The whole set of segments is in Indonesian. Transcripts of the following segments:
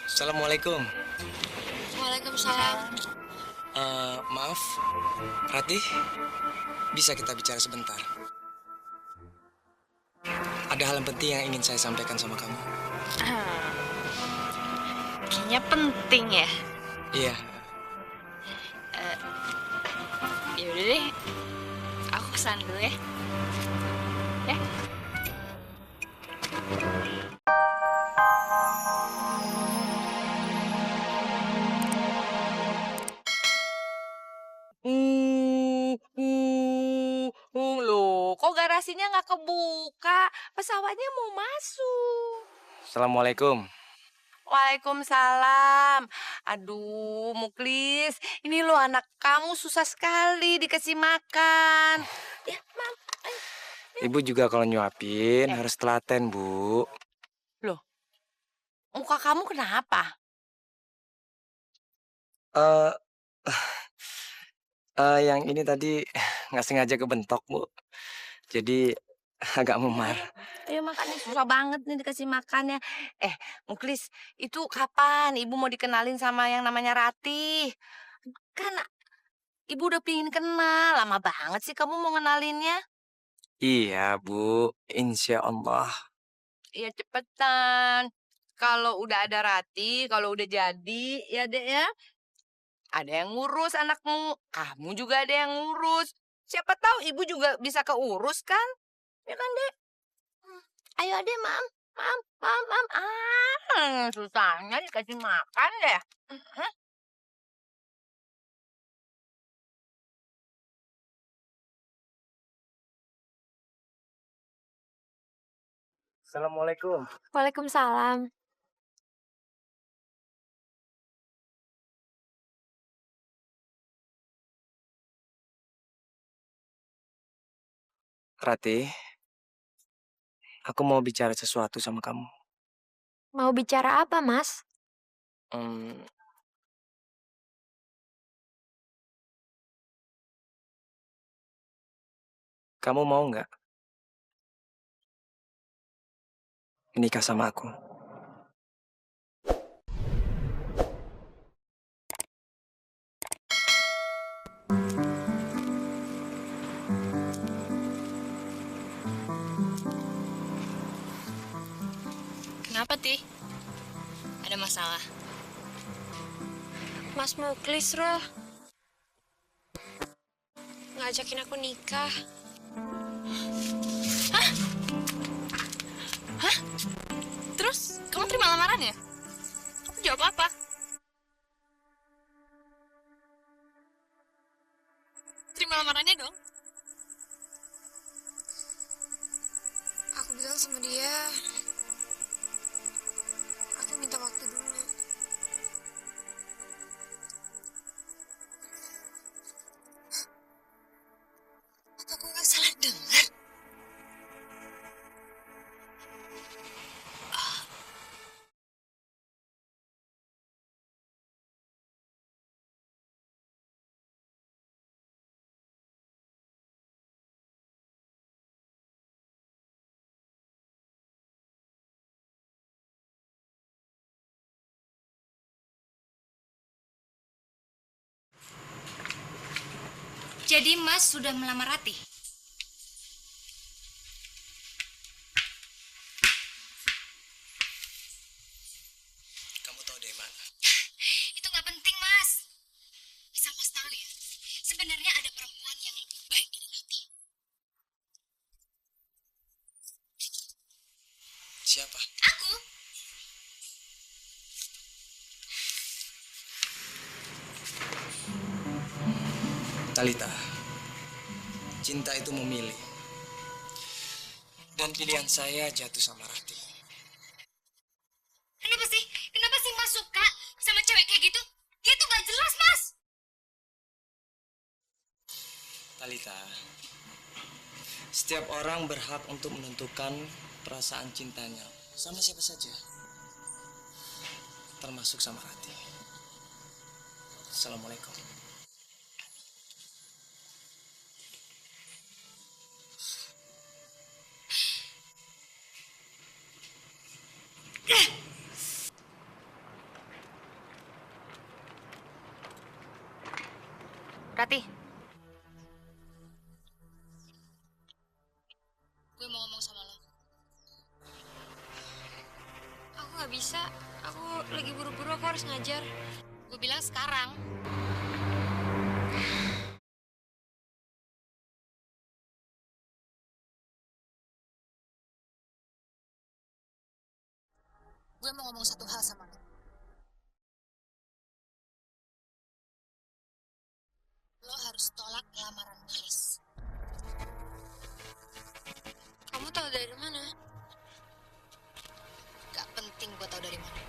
Assalamualaikum. Waalaikumsalam. Maaf, Ratih, bisa kita bicara sebentar? Ada hal yang penting yang ingin saya sampaikan sama kamu. Kayaknya penting ya. Iya, Yaudah deh, aku kesana dulu ya. Ya. Loh, kok garasinya nggak kebuka? Pesawatnya mau masuk. Assalamualaikum. Waalaikumsalam. Aduh, Muklis, ini lo anak kamu susah sekali dikasih makan. Ya, Mam. Ibu juga kalau nyuapin Eh, harus telaten, Bu. loh, muka kamu kenapa? Eh, yang ini tadi nggak sengaja kebentok, Bu. Jadi agak Ayo, memar. ayo. Ayo makan nih, susah banget nih dikasih makannya. Muklis, itu kapan ibu mau dikenalin sama yang namanya Ratih? Kan ibu udah pingin kenal, lama banget sih kamu mau ngenalinnya. Iya, Bu. Insya Allah. Ya cepetan. Kalau udah ada Ratih, kalau udah jadi, ya dek ya. Ada yang ngurus anakmu, kamu juga ada yang ngurus. Siapa tahu ibu juga bisa keurus kan? Ya kan, Dek? Hmm. Ayo deh, Mam. Mam, Mam, Mam. Susahnya dikasih makan deh. Mhm. Assalamualaikum. Waalaikumsalam. Ratih, aku mau bicara sesuatu sama kamu. Mau bicara apa, Mas? Hmm, kamu mau nggak menikah sama aku? Kenapa, Ti? Ada masalah? Mas Muklis, Roh. Ngajakin aku nikah. Terus, kamu terima lamarannya? Kamu jawab apa? Terima lamarannya dong. Aku bilang sama dia, aku minta waktu dulu. Apa aku nggak salah dengar? Jadi Mas sudah melamar Ratih? Kamu tahu dari mana? Itu nggak penting, Mas. Asal Mas tahu ya, sebenarnya ada perempuan yang lebih baik dari Ratih. Siapa? Aku? Talita, cinta itu memilih. Dan pilihan saya jatuh sama Ratih. Kenapa sih? Kenapa sih Mas suka sama cewek kayak gitu? Dia tuh nggak jelas, Mas. Talita, setiap orang berhak untuk menentukan perasaan cintanya sama siapa saja, termasuk sama Ratih. Assalamualaikum. nggak bisa. Aku lagi buru-buru, aku harus ngajar. Gue bilang sekarang. Gue mau ngomong satu hal sama lo. Lo harus tolak lamaran Chris. Kamu tahu dari mana? Gak penting gue tahu dari mana.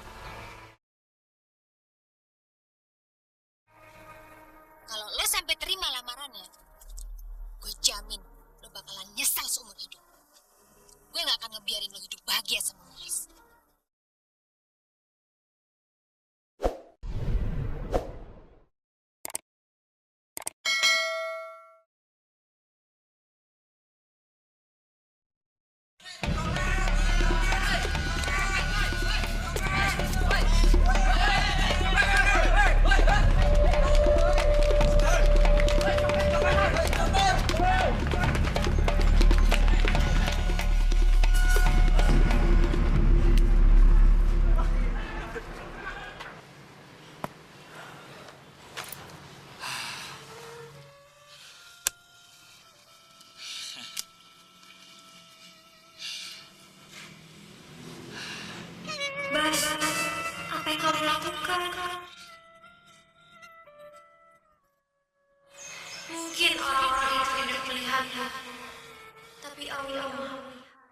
Kalau lo sampai terima lamarannya, gue jamin lo bakalan nyesal seumur hidup. Gue gak akan ngebiarin lo hidup bahagia sama Chris. Bas, apa yang kamu lakukan? Mungkin orang-orang itu tidak melihatmu, tapi Allah Maha melihat.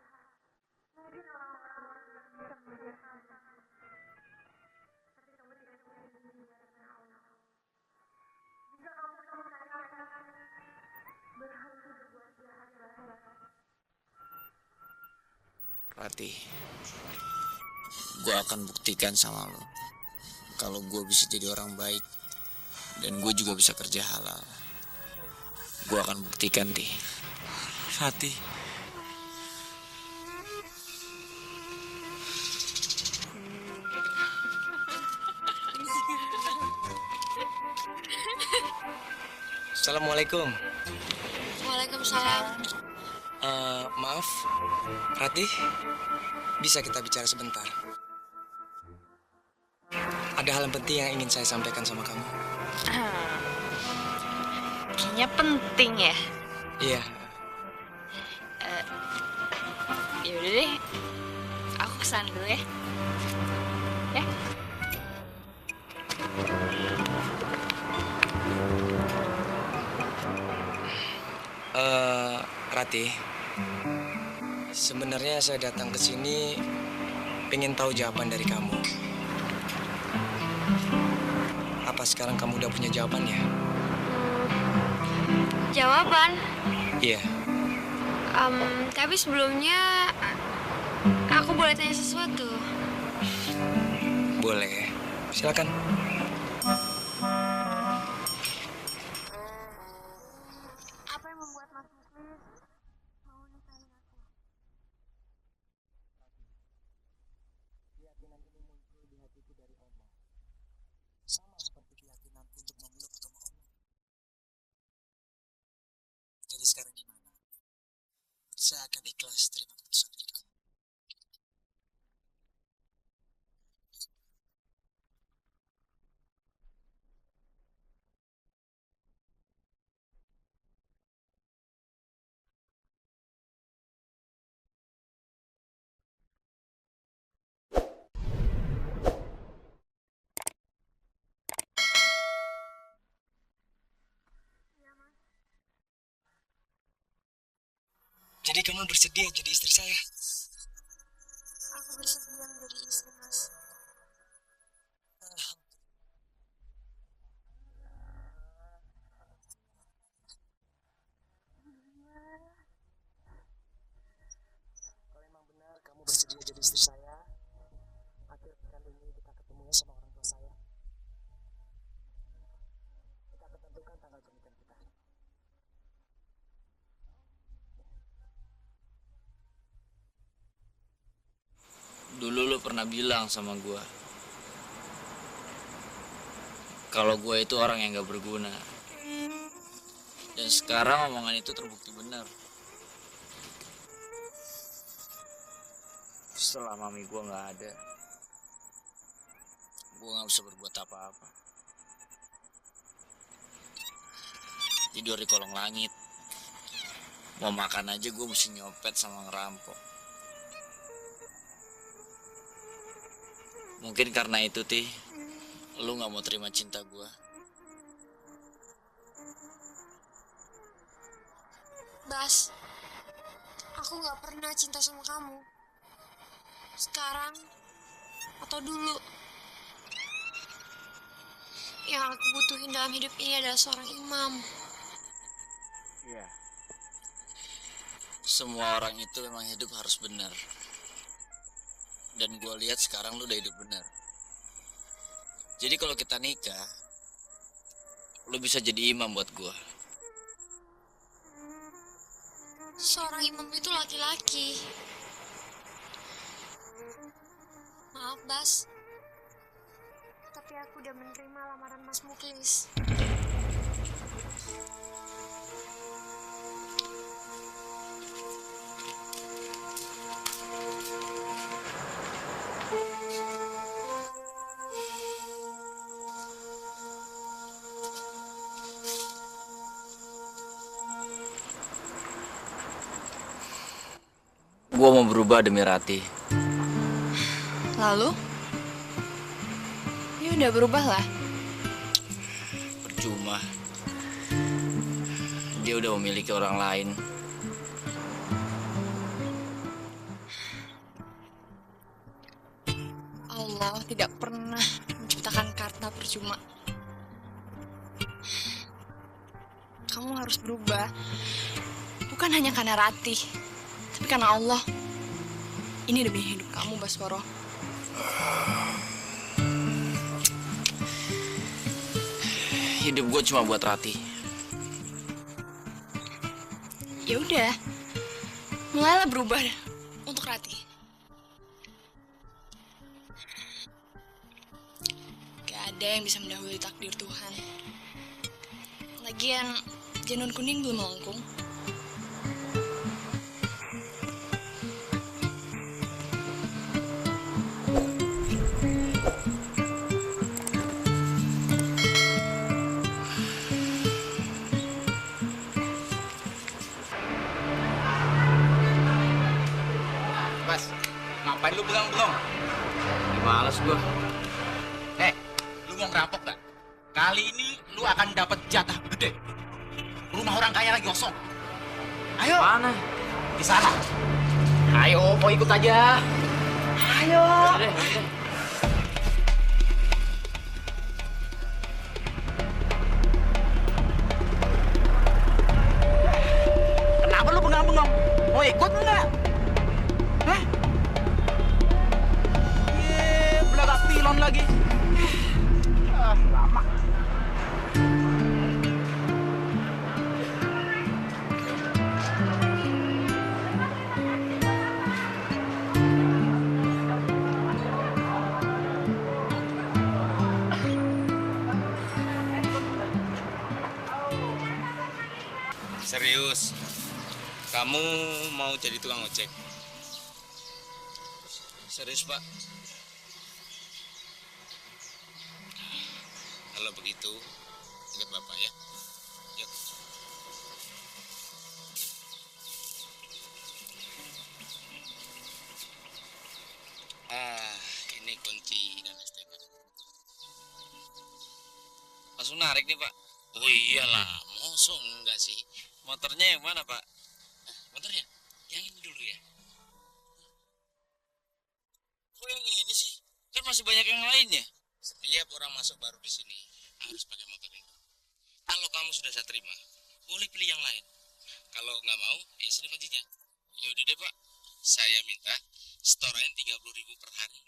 Rati, gue akan buktikan sama lo kalau gue bisa jadi orang baik dan gue juga bisa kerja halal. Gue akan buktikan, Di. Rati. Assalamualaikum. Waalaikumsalam. Maaf, Rati, bisa kita bicara sebentar? Ada hal yang penting yang ingin saya sampaikan sama kamu. Kayaknya penting ya. Iya, Ya udah deh, aku kesana dulu ya. Ya. Rati, sebenarnya saya datang ke sini pengen tahu jawaban dari kamu. Apa sekarang kamu udah punya jawabannya? Jawaban? Iya. Tapi sebelumnya aku boleh tanya sesuatu. Boleh. Silakan. Apa yang membuat Mas Muslis mau nikahin aku? Keyakinan ini muncul di hatiku dari Allah. Sama seperti keyakinanku untuk memeluk agama Allah. Jadi sekarang gimana? Saya akan ikhlas terima keputusan dari kamu. Jadi kamu bersedia jadi istri saya? Aku bersedia menjadi istri Mas. Kalau emang benar kamu bersedia jadi istri saya, akhir pekan ini kita ketemunya sama orang tua saya. Kita akan tentukan tanggal pernikahan kita. Dulu lu pernah bilang sama gua kalau gua itu orang yang gak berguna. Dan sekarang omongan itu terbukti benar. Setelah mami gua gak ada, gue nggak bisa berbuat apa-apa. Tidur di kolong langit. Mau makan aja gue mesti nyopet sama ngerampok. Mungkin karena itu, Ti, lu nggak mau terima cinta gue. Bas, aku gak pernah cinta sama kamu. Sekarang atau dulu. Yang aku butuhin dalam hidup ini adalah seorang imam. Iya. Semua orang itu memang hidup harus benar. Dan gue lihat sekarang lu udah hidup benar. Jadi kalau kita nikah, lu bisa jadi imam buat gue. Seorang imam itu laki-laki. Maaf, Bas. Tapi aku udah menerima lamaran Mas Muklis. Gue mau berubah demi Rati. Lalu? Ya udah berubah lah. Percuma. Dia udah memiliki orang lain. Allah tidak pernah menciptakan karta percuma. Kamu harus berubah. Bukan hanya karena Ratih, tapi karena Allah. Ini demi hidup kamu, Baskoro. Hidup gue cuma buat Rati. Ya udah, mulailah berubah untuk Ratih. Gak ada yang bisa mendahului takdir Tuhan. Lagian, janun kuning belum melengkung. Mas, ngapain lu belum? Males gue. Lu mau ngerampok gak? Kali ini lu akan dapat jatah gede. Rumah orang kaya lagi kosong. Ayo. Mana? Di sana. Ayo, mau ikut aja. Ayo. Udah. Kenapa lu bengong-bengong? Mau ikut enggak? Hah? Belakang pilon lagi. Lama. Serius, kamu mau jadi tukang ojek? Serius, Pak. Kalau begitu, ikut Bapak ya. Yuk. Ini kunci dan STK. Langsung narik nih, Pak. Oh iyalah, mosong enggak sih? Motornya yang mana, Pak? Motornya, yang ini dulu ya. Kok yang ini sih? Kan masih banyak yang lainnya. Setiap orang masuk baru di sini harus pakai motor ini. Kalau kamu sudah saya terima, boleh pilih yang lain. Kalau nggak mau, ya sini kuncinya. Ya udah deh Pak, saya minta setoran 30.000 per hari.